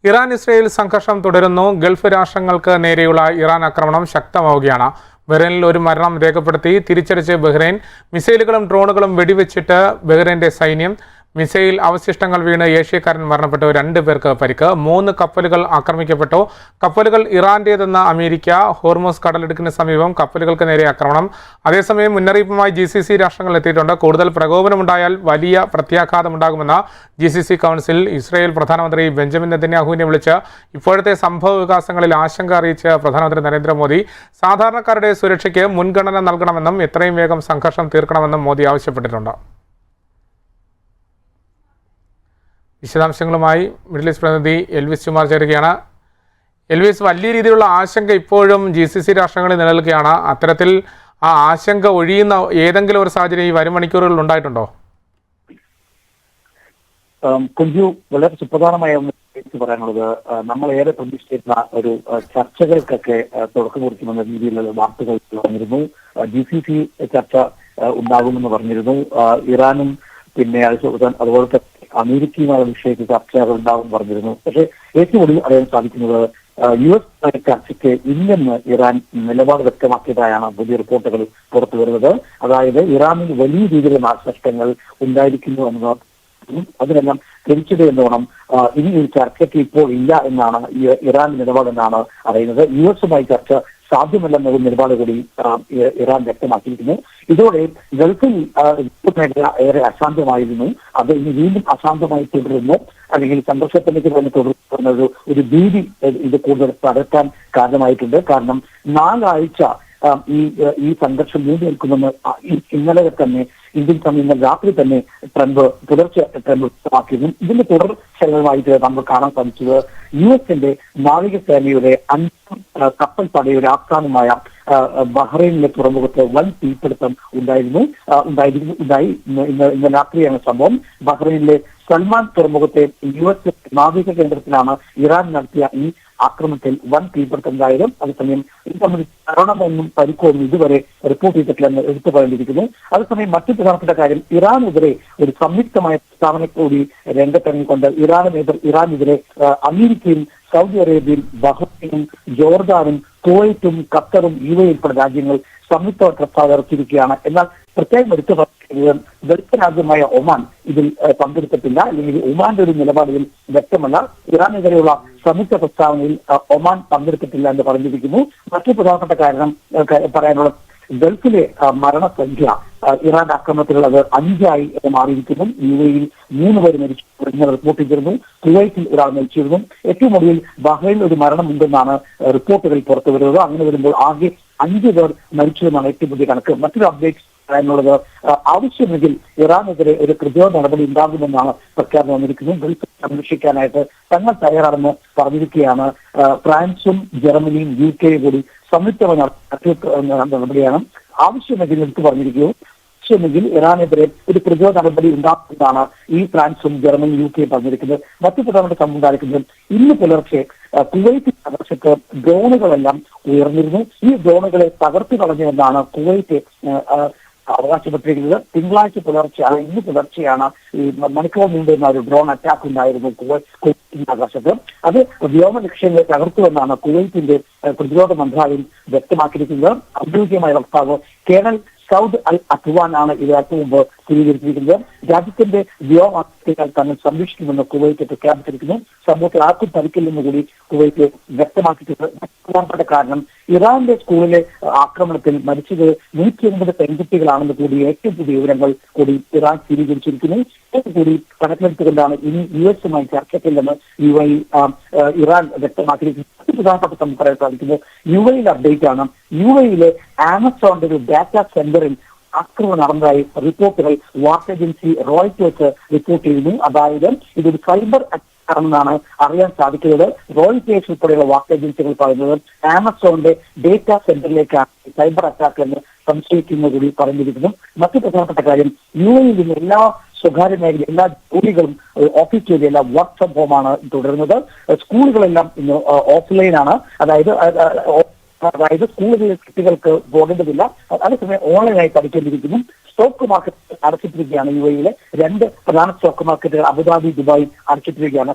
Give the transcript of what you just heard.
Iran Israel സംഘർഷം തുടരുന്നു. Gulf രാഷ്ട്രങ്ങൾക്ക് നേരെയുള്ള ഇറാൻ ആക്രമണം ശക്തമാവുകയാണ്. ബഹ്റൈനിൽ ഒരു മരണം രേഖപ്പെടുത്തി തിരിച്ചടിച്ച് ബഹ്റൈൻ. മിസൈലുകളും ഡ്രോണുകളും വെടിവെച്ചിട്ട് ബഹ്റൈന്റെ സൈന്യം. മിസൈൽ അവശിഷ്ടങ്ങൾ വീണ് ഏഷ്യക്കാരൻ മരണപ്പെട്ടു. 2 പേർക്ക് പരിക്ക്. 3 കപ്പലുകൾ ആക്രമിക്കപ്പെട്ടു. കപ്പലുകൾ ഇറാന്റേതെന്ന അമേരിക്ക. ഹോർമൂസ് കടലിടുക്കിന് സമീപം കപ്പലുകൾക്ക് നേരെ ആക്രമണം. അതേസമയം മുന്നറിയിപ്പുമായി GCC രാഷ്ട്രങ്ങൾ എത്തിയിട്ടുണ്ട്. കൂടുതൽ പ്രകോപനമുണ്ടായാൽ വലിയ പ്രത്യാഘാതമുണ്ടാകുമെന്ന് GCC കൗൺസിൽ. ഇസ്രായേൽ പ്രധാനമന്ത്രി ബെഞ്ചമിൻ നെതന്യാഹുവിനെ വിളിച്ച് ഇപ്പോഴത്തെ സംഭവ വികാസങ്ങളിൽ ആശങ്ക അറിയിച്ച പ്രധാനമന്ത്രി നരേന്ദ്രമോദി സാധാരണക്കാരുടെ സുരക്ഷയ്ക്ക് മുൻഗണന നൽകണമെന്നും എത്രയും വേഗം സംഘർഷം തീർക്കണമെന്നും മോദി ആവശ്യപ്പെട്ടിട്ടുണ്ട്. വിശദാംശങ്ങളുമായി മിഡിൽ ഈസ്റ്റ് പ്രതിനിധി എൽവിസ് ചുമാർ ചേരുകയാണ്. എൽവിസ്, വലിയ രീതിയിലുള്ള ആശങ്ക ഇപ്പോഴും GCC രാഷ്ട്രങ്ങളിൽ നിലനിൽക്കുകയാണ്. അത്തരത്തിൽ ആ ആശങ്ക ഒഴിയുന്ന ഏതെങ്കിലും ഒരു സാഹചര്യം ഈ വരും മണിക്കൂറുകളിൽ ഉണ്ടായിട്ടുണ്ടോ? കുഞ്ചു, വളരെ സുപ്രധാനമായ ഒന്ന് പറയാനുള്ളത്, നമ്മൾ ഏറെ പ്രതീക്ഷിച്ചിരുന്ന ഒരു ചർച്ചകൾക്കൊക്കെ തുടക്കം കുറിക്കുമെന്ന രീതിയിലുള്ള വാർത്തകൾ വന്നിരുന്നു. GCC ചർച്ച ഉണ്ടാകുമെന്ന് പറഞ്ഞിരുന്നു. ഇറാനും പിന്നെ അതുപോലെ തന്നെ അമേരിക്കയുമായ വിഷയത്തിൽ ചർച്ചകൾ ഉണ്ടാവും പറഞ്ഞിരുന്നു. പക്ഷേ ഏറ്റവും കൂടുതൽ അറിയാൻ സാധിക്കുന്നത് US ചർച്ചയ്ക്ക് ഇല്ലെന്ന് ഇറാൻ നിലപാട് വ്യക്തമാക്കിയതായാണ് പുതിയ റിപ്പോർട്ടുകൾ പുറത്തു വരുന്നത്. അതായത് ഇറാനിൽ വലിയ രീതിയിലുള്ള നാശനഷ്ടങ്ങൾ ഉണ്ടായിരിക്കുന്നു എന്നതും അതിനെല്ലാം തിരിച്ചത് എന്നോണം ഇനി ഒരു ചർച്ചയ്ക്ക് ഇപ്പോൾ ഇല്ല എന്നാണ് ഇറാൻ നിലപാടെന്നാണ് അറിയുന്നത്. US ചർച്ച സാധ്യമല്ലെന്നൊരു നിലപാട് കൂടി ഇറാൻ വ്യക്തമാക്കിയിരിക്കുന്നു. ഇതോടെ ഗൾഫിൽ മേഖല ഏറെ അശാന്തമായിരുന്നു. അത് ഇനി വീണ്ടും അശാന്തമായി തുടരുന്നു, അല്ലെങ്കിൽ സംഘർഷത്തിലേക്ക് തന്നെ തുടരുന്ന ഒരു ഭീതി ഇത് കൂടുതൽ പടർത്താൻ കാരണമായിട്ടുണ്ട്. കാരണം 4 ആഴ്ച ഈ സംഘർഷം നീണ്ടു നിൽക്കുമെന്ന് ഇന്നലെ തന്നെ ഇന്ത്യൻ സമയം രാത്രി തന്നെ പുലർച്ചെ ട്രംപ് വ്യക്തമാക്കിയിരുന്നു. ഇതിന്റെ തുടർ ചലനമായിട്ട് നമ്മൾ കാണാൻ സാധിച്ചത് US നാവികസേനയുടെ 5 കപ്പൽ പടയുടെ ആസ്ഥാനമായ ബഹ്റൈനിലെ തുറമുഖത്ത് വൻ തീപിടുത്തം ഉണ്ടായി. ഇന്ന് രാത്രിയാണ് സംഭവം. ബഹ്റൈനിലെ സൽമാൻ തുറമുഖത്തെ US നാവിക കേന്ദ്രത്തിലാണ് ഇറാൻ നടത്തിയ ഈ ആക്രമണത്തിൽ വൻ തീപിടുത്തം ഉണ്ടായത്. അതേസമയം ഇത് സംബന്ധിച്ച് മരണമൊന്നും പരിക്കൊന്നും ഇതുവരെ റിപ്പോർട്ട് ചെയ്തിട്ടില്ലെന്ന് എടുത്തു പറയേണ്ടിയിരിക്കുന്നു. അതേസമയം മറ്റു പ്രധാനപ്പെട്ട കാര്യം, ഇറാനെതിരെ ഒരു സംയുക്തമായ പ്രസ്താവന കൂടി രംഗത്തിറങ്ങിക്കൊണ്ട് ഇറാനെതിരെ അമേരിക്കയും സൗദി അറേബ്യയും ബഹ്റൈനും ജോർദാനും കുവൈറ്റും ഖത്തറും UAE ഉൾപ്പെടെ രാജ്യങ്ങൾ സംയുക്ത പ്രസ്താവന ഇറക്കിയിരിക്കുകയാണ്. എന്നാൽ പ്രത്യേകം എടുത്തു പറയുന്നത് ഗൾഫ് രാജ്യമായ ഒമാൻ ഇതിൽ പങ്കെടുത്തിട്ടില്ല, അല്ലെങ്കിൽ ഒമാന്റെ ഒരു നിലപാട് ഇതിൽ വ്യക്തമല്ല. ഇറാനെതിരെയുള്ള സംയുക്ത പ്രസ്താവനയിൽ ഒമാൻ പങ്കെടുത്തിട്ടില്ല എന്ന് പറഞ്ഞിരിക്കുന്നു. മറ്റു പ്രധാനപ്പെട്ട കാരണം പറയാനുള്ള ഗൾഫിലെ മരണസംഖ്യ ഇറാൻ ആക്രമണത്തിലുള്ളത് 5 മാറിയിരിക്കുന്നു. UAE 3 പേര് മരിച്ചു എന്ന് റിപ്പോർട്ട് ചെയ്തിരുന്നു. കുവൈറ്റിൽ ഒരാൾ മരിച്ചിരുന്നു. ഏറ്റവും ഒടുവിൽ ബഹ്റൈനിൽ ഒരു മരണമുണ്ടെന്നാണ് റിപ്പോർട്ടുകൾ പുറത്തു വരുന്നത്. അങ്ങനെ വരുമ്പോൾ ആകെ 5 പേർ മരിച്ചതെന്നാണ് ഏറ്റവും പുതിയ കണക്ക്. മറ്റൊരു അപ്ഡേറ്റ് പറയാനുള്ളത്, ആവശ്യമെങ്കിൽ ഇറാനെതിരെ ഒരു പ്രതിരോധ നടപടി ഉണ്ടാകുമെന്നാണ് പ്രഖ്യാപനം വന്നിരിക്കുന്നത്. ഗൾഫ് സംരക്ഷിക്കാനായിട്ട് തങ്ങൾ തയ്യാറാണെന്ന് പറഞ്ഞിരിക്കുകയാണ്. ഫ്രാൻസും ജർമ്മനിയും UK കൂടി സംയുക്തമായ നടപടിയാണ്. ആവശ്യമെങ്കിൽ എടുത്തു പറഞ്ഞിരിക്കുന്നു. ആവശ്യമെങ്കിൽ ഇറാനെതിരെ ഒരു പ്രതിരോധ നടപടി ഉണ്ടാകുമെന്നാണ് ഈ ഫ്രാൻസും ജർമ്മനിയും UK പറഞ്ഞിരിക്കുന്നത്. മറ്റു പ്രധാനപ്പെട്ട സംഭവം ഉണ്ടായിരിക്കുന്നത്, ഇന്ന് പുലർച്ചെ കുവൈറ്റ് പ്രദേശത്ത് ഡ്രോണുകളെല്ലാം ഉയർന്നിരുന്നു. ഈ ഡ്രോണുകളെ തകർത്തു കളഞ്ഞുവെന്നാണ് കുവൈറ്റ് അവകാശപ്പെട്ടിരിക്കുന്നത്. തിങ്കളാഴ്ച പുലർച്ചെ, ഇന്ന് പുലർച്ചെയാണ് ഈ മണിക്കൂർ നീണ്ടുന്ന ഒരു ഡ്രോൺ അറ്റാക്ക് ഉണ്ടായിരുന്നു കുവൈറ്റിന്റെ ആകാശത്ത്. അത് വ്യോമ ലക്ഷ്യങ്ങളെ തകർത്തുവെന്നാണ് കുവൈറ്റിന്റെ പ്രതിരോധ മന്ത്രാലയം വ്യക്തമാക്കിയിരിക്കുന്നത്. ഔദ്യോഗികമായ വക്താവ് കേണൽ സൗദ് അൽ അത്വാൻ ആണ് ഇത് മുമ്പ് സ്ഥിരീകരിച്ചിരിക്കുന്നത്. രാജ്യത്തിന്റെ വ്യോമാക്രമണങ്ങൾ തന്നെ സംരക്ഷിക്കുമെന്ന് കുവൈറ്റ് പ്രഖ്യാപിച്ചിരിക്കുന്നു. സംഭവത്തിൽ ആർക്കും പരിക്കില്ലെന്ന് കൂടി കുവൈറ്റ് വ്യക്തമാക്കിയിട്ടുണ്ട്. പ്രധാനപ്പെട്ട കാരണം, ഇറാന്റെ സ്കൂളിലെ ആക്രമണത്തിൽ മരിച്ചത് 109 പെൺകുട്ടികളാണെന്ന് കൂടി ഏറ്റവും പുതിയ വിവരങ്ങൾ കൂടി ഇറാൻ സ്ഥിരീകരിച്ചിരിക്കുന്നു. കൂടി കണക്കിലെടുത്തുകൊണ്ടാണ് ഇനി US ചർച്ചയ്ക്കില്ലെന്ന് ഇറാൻ വ്യക്തമാക്കിയിരിക്കുന്നത്. പ്രധാനപ്പെട്ട സംഭവം പറയാൻ സാധിക്കുന്നത് UAE അപ്ഡേറ്റ് ആണ്. UAE ആമസോണിന്റെ ഒരു ഡാറ്റാ സെന്ററിൽ ആക്രമണം നടന്നതായി റിപ്പോർട്ടുകൾ വാർത്താ ഏജൻസി റോയിറ്റേഴ്സ് റിപ്പോർട്ട് ചെയ്യുന്നു. അതായത് ഇതൊരു സൈബർ ആണെന്നാണ് അറിയാൻ സാധിക്കുന്നത്. റോയിറ്റേഴ്സ് ഉൾപ്പെടെയുള്ള വാർത്താ ഏജൻസികൾ പറയുന്നത് ആമസോണിന്റെ ഡേറ്റാ സെന്ററിലേക്കാണ് സൈബർ അറ്റാക്ക് എന്ന് സംശയിക്കുന്ന കൂടി പറഞ്ഞിരിക്കുന്നു. മറ്റു പ്രധാനപ്പെട്ട കാര്യം, UAE എല്ലാ സ്വകാര്യ മേഖല എല്ലാ ജോലികളും ഓഫീസ് ജോലിയെല്ലാം വർക്ക് ഫ്രം ഹോം ആണ് തുടരുന്നത്. സ്കൂളുകളെല്ലാം ഇന്ന് ഓഫ്ലൈനാണ്. അതായത് സ്കൂളുകളിലെ കുട്ടികൾക്ക് പോകേണ്ടതില്ല. അതേസമയം ഓൺലൈനായി പഠിക്കേണ്ടിയിരിക്കുന്നു. സ്റ്റോക്ക് മാർക്കറ്റ് അടച്ചിട്ടിരിക്കുകയാണ്. UAE 2 പ്രധാന സ്റ്റോക്ക് മാർക്കറ്റുകൾ അബുദാബി, ദുബായ് അടച്ചിട്ടിരിക്കുകയാണ്.